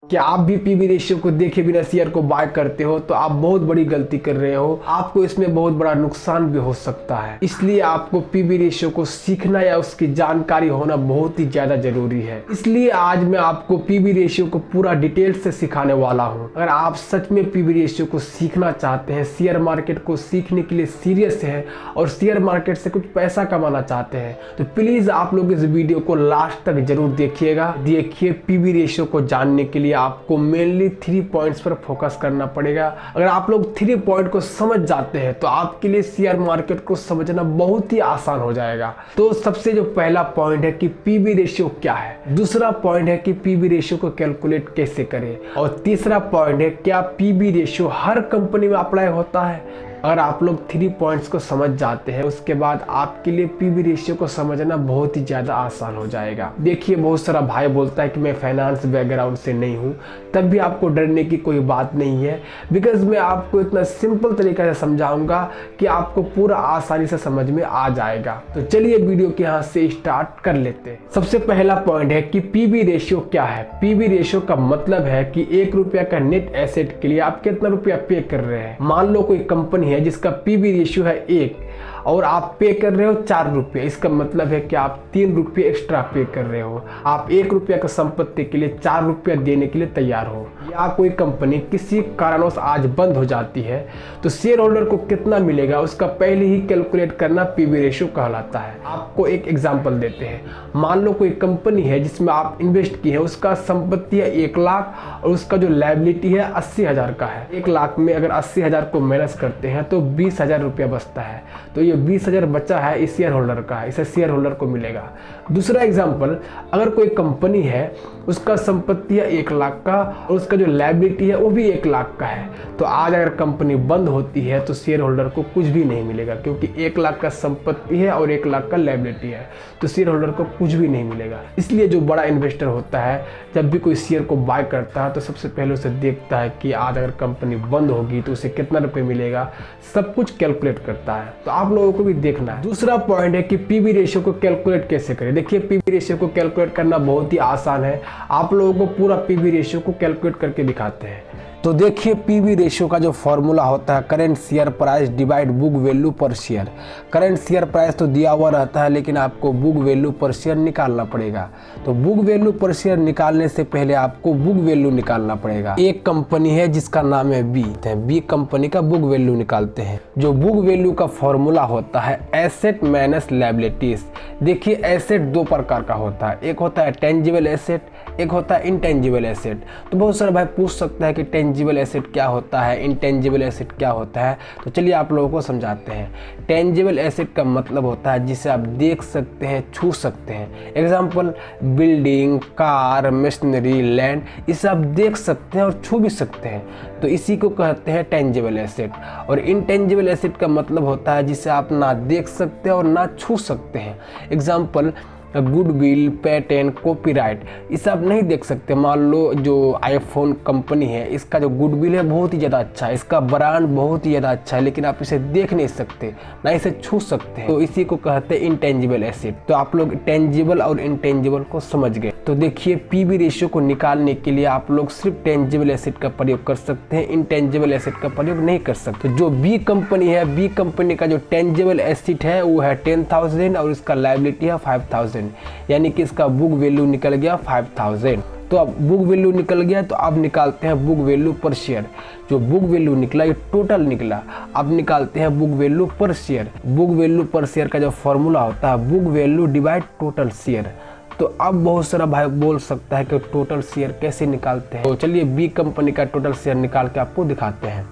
क्या आप भी पीवी रेशियो को देखे बिना शेयर को बाय करते हो तो आप बहुत बड़ी गलती कर रहे हो। आपको इसमें बहुत बड़ा नुकसान भी हो सकता है। इसलिए आपको पीवी रेशियो को सीखना या उसकी जानकारी होना बहुत ही ज्यादा जरूरी है। इसलिए आज मैं आपको पीवी रेशियो को पूरा डिटेल से सिखाने वाला हूँ। अगर आप सच में पीवी रेशियो को सीखना चाहते हैं, शेयर मार्केट को सीखने के लिए सीरियस है और शेयर मार्केट से कुछ पैसा कमाना चाहते हैं, तो प्लीज आप लोग इस वीडियो को लास्ट तक जरूर देखिएगा। देखिए, पीवी रेशियो को जानने के लिए आपको मेनली 3 पॉइंट्स पर फोकस करना पड़ेगा। अगर आप लोग 3 पॉइंट को समझ जाते हैं तो आपके लिए शेयर मार्केट को समझना बहुत ही आसान हो जाएगा। तो सबसे जो पहला पॉइंट है कि पीवी रेशियो क्या है, दूसरा पॉइंट है कि पीवी रेशियो को कैलकुलेट कैसे करें, और तीसरा पॉइंट है क्या पीवी रेशियो हर कंपनी में अप्लाई होता है। अगर आप लोग 3 पॉइंट्स को समझ जाते हैं उसके बाद आपके लिए पीवी रेशियो को समझना बहुत ही ज़्यादा आसान हो जाएगा। देखिए, बहुत सारा भाई बोलता है कि मैं फाइनेंस बैकग्राउंड से नहीं हूँ, तब भी आपको डरने की कोई बात नहीं है, बिकॉज मैं आपको इतना सिंपल तरीका से समझाऊंगा कि आपको पूरा आसानी से समझ में आ जाएगा। तो चलिए वीडियो के यहाँ से स्टार्ट कर लेते हैं। सबसे पहला पॉइंट है कि पीवी रेशियो क्या है। पीवी रेशियो का मतलब है कि 1 रुपया का नेट एसेट के लिए आप कितना रुपया पे कर रहे हैं। मान लो कोई कंपनी है जिसका पीवी रेशियो है 1 और आप पे कर रहे हो 4 रुपये, इसका मतलब है कि आप 3 रुपये एक्स्ट्रा पे कर रहे हो। आप 1 रुपया का संपत्ति के लिए 4 रुपया देने के लिए तैयार हो। या कोई कंपनी किसी कारणवश आज बंद हो जाती है तो शेयर होल्डर को कितना मिलेगा उसका पहले ही कैलकुलेट करना पीवी रेशियो कहलाता है। आपको एक एग्जांपल देते हैं। मान लो कोई कंपनी है जिसमें आप इन्वेस्ट किए हैं, उसका संपत्ति है 1 लाख और उसका जो लायबिलिटी है 80,000 का है। 1 लाख में अगर 80,000 को माइनस करते हैं तो 20,000 रुपया बचता है। तो ये 20,000 बचा है इस शेयर होल्डर का, इसे शेयर होल्डर को मिलेगा। दूसरा एग्जांपल, अगर कोई कंपनी है उसका संपत्ति है 1 लाख का और उसका जो लायबिलिटी है वो भी 1 लाख का है, तो आज अगर कंपनी बंद होती है तो शेयर होल्डर को कुछ भी नहीं मिलेगा, क्योंकि 1 लाख का संपत्ति है और 1 लाख का लायबिलिटी है, तो शेयर होल्डर को कुछ भी नहीं मिलेगा। इसलिए जो बड़ा इन्वेस्टर होता है जब भी कोई शेयर को बाय करता है तो सबसे पहले उसे देखता है कि आज अगर कंपनी बंद होगी तो उसे कितना रुपये मिलेगा, सब कुछ कैलकुलेट करता है। तो आप लोगों को भी देखना है। दूसरा पॉइंट है कि पीवी रेशियो को कैलकुलेट कैसे करें। देखिए, पीवी रेशियो को कैलकुलेट करना बहुत ही आसान है। आप लोगों को पूरा पीवी रेशियो को कैलकुलेट करके दिखाते हैं। तो देखिए, पीवी रेशियो का जो फॉर्मूला होता है current share price divide book value पर शेयर। करेंट शेयर प्राइस तो दिया हुआ रहता है, लेकिन आपको बुक वैल्यू पर शेयर निकालना पड़ेगा। तो बुक वैल्यू पर शेयर निकालने से पहले आपको बुक वैल्यू निकालना पड़ेगा। एक कंपनी है जिसका नाम है बी कंपनी का बुक वैल्यू निकालते हैं। जो बुक वैल्यू का फॉर्मूला होता है एसेट माइनस लायबिलिटीज। देखिए, एसेट 2 प्रकार का होता है, एक होता है टेंजिबल एसेट, एक होता है इनटेंजिबल एसेट। तो बहुत सारे भाई पूछ सकता है कि टेंजिबल एसेट क्या होता है, इनटेंजिबल एसेट क्या होता है। तो चलिए आप लोगों को समझाते हैं। टेंजिबल एसेट का मतलब होता है जिसे आप देख सकते हैं, छू सकते हैं। Example, building, car, machinery, land, इसे आप देख सकते हैं और छू भी सकते हैं, तो इसी को कहते हैं टेंजिबल एसेट। और इनटेंजिबल एसेट का मतलब होता है जिसे आप ना देख सकते हैं और ना छू सकते हैं। एग्जाम्पल, गुडविल, पेटेंट, कॉपीराइट, इसे आप नहीं देख सकते। मान लो जो आईफोन कंपनी है, इसका जो गुडविल है बहुत ही ज़्यादा अच्छा है, इसका ब्रांड बहुत ही ज़्यादा अच्छा है, लेकिन आप इसे देख नहीं सकते, ना इसे छू सकते हैं, तो इसी को कहते हैं इनटेंजिबल एसेट। तो आप लोग टेंजिबल और इनटेंजिबल को समझ गए। तो देखिए, पीवी रेशियो को निकालने के लिए आप लोग सिर्फ टेंजिबल एसेट का प्रयोग कर सकते हैं, इनटेंजिबल एसेट का प्रयोग नहीं कर सकते। जो बी कंपनी है, बी कंपनी का जो टेंजिबल एसेट है वो है 10,000 और इसका लायबिलिटी है 5,000, यानी कि इसका बुक वैल्यू निकल गया 5,000। तो अब बुक वैल्यू निकल गया, तो अब निकालते हैं बुक वैल्यू पर शेयर। जो बुक वैल्यू निकला ये टोटल निकला, अब निकालते हैं बुक वैल्यू पर शेयर। बुक वैल्यू पर शेयर का जो फॉर्मूला होता है book value divide total share. तो अब बहुत सारा भाई बोल सकता है कि टोटल शेयर कैसे निकालते हैं। तो चलिए बी कंपनी का टोटल शेयर निकाल के आपको दिखाते हैं।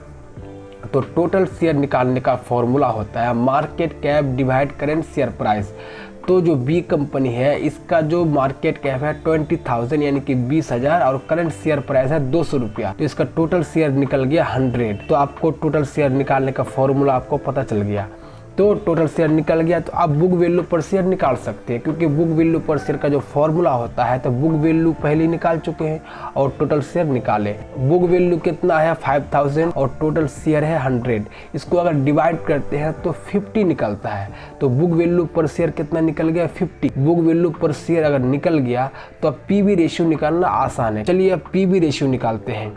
तो टोटल शेयर निकालने का फॉर्मूला होता है market cap divide current share price. तो जो बी कंपनी है इसका जो मार्केट कैप है 20,000 यानी कि 20,000 और करंट शेयर प्राइस है 200 रुपया, तो इसका टोटल शेयर निकल गया 100। तो आपको टोटल शेयर निकालने का फॉर्मूला आपको पता चल गया। तो टोटल शेयर निकल गया। तो आप बुक वैल्यू पर शेयर निकाल सकते हैं, क्योंकि बुक वैल्यू पर शेयर का जो फॉर्मूला होता है, तो बुक वैल्यू पहले ही निकाल चुके हैं और टोटल शेयर निकाले। बुक वैल्यू कितना है 5000 और टोटल शेयर है 100। इसको अगर डिवाइड करते हैं तो 50 निकलता है। तो बुक वैल्यू पर शेयर कितना निकल गया 50। बुक वैल्यू पर शेयर अगर निकल गया तो अब पीवी रेशियो निकालना आसान है। चलिए अब पीवी रेशियो निकालते हैं।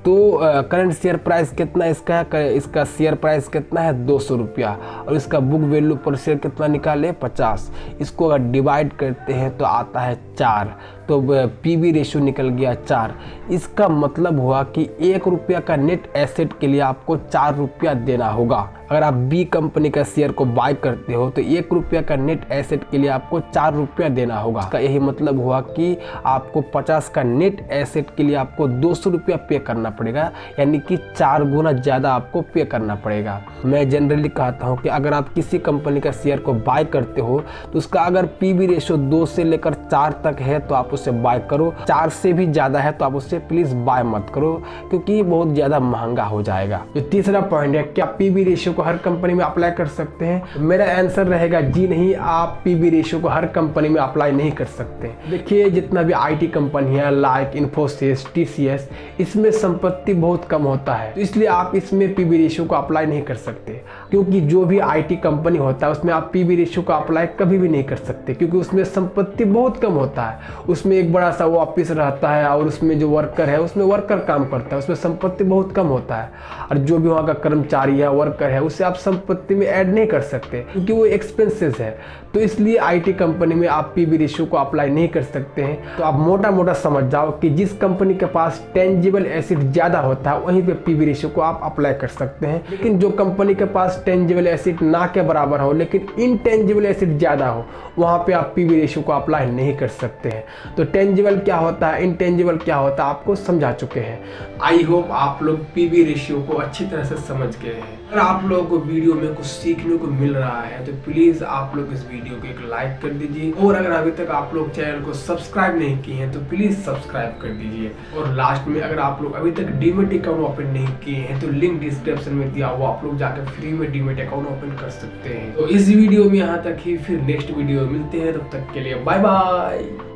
तो करंट शेयर प्राइस कितना इसका है, इसका शेयर प्राइस कितना है 200 रुपया और इसका बुक वैल्यू पर शेयर कितना निकाले 50। इसको अगर डिवाइड करते हैं तो आता है 4। तो पीवी रेशियो निकल गया 4। इसका मतलब हुआ कि 1 रुपया का नेट एसेट के लिए आपको 4 रुपया देना होगा। अगर आप बी कंपनी का शेयर को बाय करते हो तो 1 रुपया का नेट एसेट के लिए आपको 4 रुपया देना होगा। इसका यही मतलब हुआ कि आपको 50 का नेट एसेट के लिए आपको 200 रुपया पे करना पड़ेगा, यानी कि 4 गुना ज़्यादा आपको पे करना पड़ेगा। मैं जनरली कहता हूँ कि अगर आप किसी कंपनी का शेयर को बाय करते हो तो उसका अगर पीवी रेशियो 2 से लेकर 4 तक है तो आप उसे बाय करो। 4 से भी ज़्यादा है तो आप उसे प्लीज़ बाय मत करो, क्योंकि बहुत ज़्यादा महंगा हो जाएगा। जो तीसरा पॉइंट है, क्या पीवी रेशियो को हर कंपनी में अप्लाई कर सकते हैं? मेरा आंसर रहेगा जी नहीं, आप पीवी रेशियो को हर कंपनी में अप्लाई नहीं कर सकते। देखिए जितना भी आईटी कंपनी है लाइक इन्फोसिस, टीसीएस, इसमें संपत्ति बहुत कम होता है, तो इसलिए आप इसमें पीवी रेशियो को अप्लाई नहीं कर सकते। क्योंकि जो भी आईटी कंपनी होता है उसमें आप पीवी रेशियो को अप्लाई कभी भी नहीं कर सकते, क्योंकि उसमें संपत्ति बहुत कम होता है। उसमें एक बड़ा सा ऑफिस रहता है और उसमें जो वर्कर है उसमें वर्कर काम करता है, उसमें संपत्ति बहुत कम होता है। और जो भी वहाँ का कर्मचारी है, वर्कर है, उसे आप संपत्ति में ऐड नहीं कर सकते, क्योंकि वो एक्सपेंसेस है। तो इसलिए आईटी कंपनी में आप पीवी रेशियो को अप्लाई नहीं कर सकते हैं। तो आप मोटा मोटा समझ जाओ कि जिस कंपनी के पास टेंजिबल एसेट ज़्यादा होता है वहीं पे पीवी रेशियो को आप अप्लाई कर सकते हैं। लेकिन जो कंपनी के पास टेंजिबल एसेट ना के बराबर हो लेकिन इनटेंजिबल एसेट ज़्यादा हो, वहाँ पे आप पीवी रेशियो को अप्लाई नहीं कर सकते हैं। तो टेंजिबल क्या होता है, इनटेंजिबल क्या होता है, आपको समझा चुके हैं। आई होप आप लोग पीवी रेशियो को अच्छी तरह से समझ गए हैं। अगर आप लोगों को वीडियो में कुछ सीखने को मिल रहा है तो प्लीज़ आप लोग इस वीडियो को एक लाइक कर दीजिए, और अगर अभी तक आप लोग चैनल को सब्सक्राइब नहीं किए हैं तो प्लीज़ सब्सक्राइब कर दीजिए। और लास्ट में अगर आप लोग अभी तक डीमेट अकाउंट ओपन नहीं किए हैं तो लिंक डिस्क्रिप्शन में दिया हुआ, आप लोग जाकर फ्री में डीमेट अकाउंट ओपन कर सकते हैं। तो इस वीडियो में यहाँ तक ही, फिर नेक्स्ट वीडियो मिलते हैं, तब तक के लिए बाय बाय।